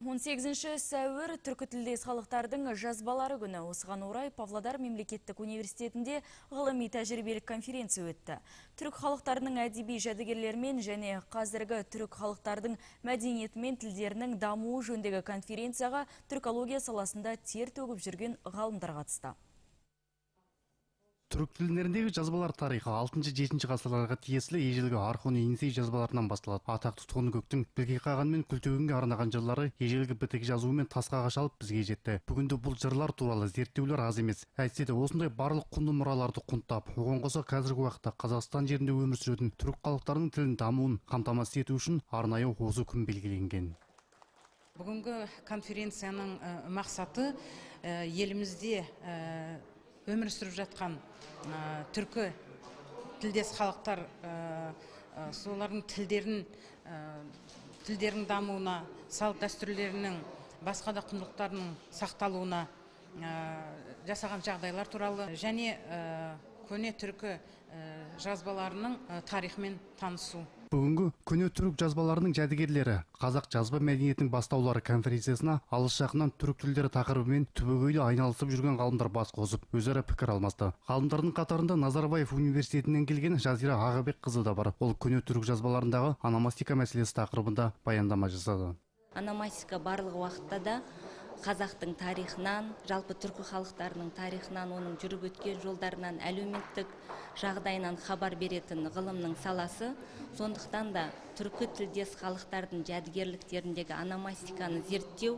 18 сәуір түркі тілдес халықтардың жазбалары күні. Осыған орай Павлодар мемлекеттік университетінде ғылыми тәжірибелік конференция өтті. Түрік халықтарының әдеби жәдігерлерімен және қазіргі түрік халықтардың мәдениеті мен тілдерінің дамуы жөніндегі конференцияға түркология саласында тер төгіп жүрген ғалымдар қатысты. Түрік тілдеріндегі жазбалар тарихы 6-7 ғасырларға тиесілі ежелгі Архон Енисей жазбаларынан басталады. Атақты Тұғын көктің білге қаған мен күлтөгінге арнаған жырлары ежелгі бітік жазуымен тасқа қашалып бізге жетті. Бүгінде бұл жырлар туралы зерттеулер аз емес. Әйтсе де осындай барлық құнды мұраларды құнттап, оған қоса қазіргі уақытта Қазақстан жерінде өмір сүретін түрік халықтарының тілін дамуын қамтамасыз ету үшін арнайы осы күн белгіленген. Бүгінгі конференцияның мақсаты елімізде өмір сүріп жатқан түркі тілдес халықтар солардың тілдерінің дамуына, салт дәстүрлерінің, басқа да құндылықтарының сақталуына жасаған жағдайлар туралы және көне түркі жазбаларының тарихымен танысу. Бүгінгі көне түрік жазбаларының жәдігерлері қазақ жазба мәдениетінің бастаулары конференциясына алыс жақыннан түрік тілдері тақырыбымен түбегейлі айналысып жүрген ғалымдар бас қосып, өзара пікір алмасты. Ғалымдардың қатарында Назарбаев университетінен келген Жазира Ағабек қызы да бар. Ол көне түрік жазбаларындағы ономастика мәселесі тақырыбында баяндама жасады. Ономастика барлық уақытта да қазақтың тарихынан, жалпы түркі халықтарының тарихынан, оның жүріп өткен жолдарынан, әлеуметтік жағдайынан хабар беретін ғылымның саласы. Сондықтан да түркі тілдес халықтардың жәдігерліктеріндегі ономастиканы зерттеу,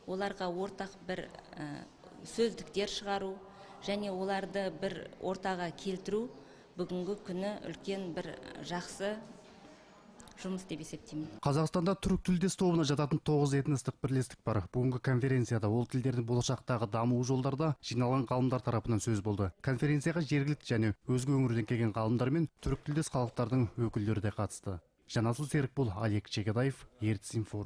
оларға ортақ бір сөздіктер шығару және оларды бір ортаға келтіру бүгінгі күні үлкен бір жақсы жұмыс деп есептеймін. Қазақстанда түрік тілдес тобына жататын 9 этностық бірлестік бар. Бүгінгі конференцияда ол тілдердің болашақтағы дамуы жолдарда жиналған ғалымдар тарапынан сөз болды. Конференцияға жергілікті және өзге өңірден келген ғалымдар мен түрік тілдес халықтардың өкілдері де қатысты. Жанасыл Серікбол, Олег Чекедаев, Ертіс Информ.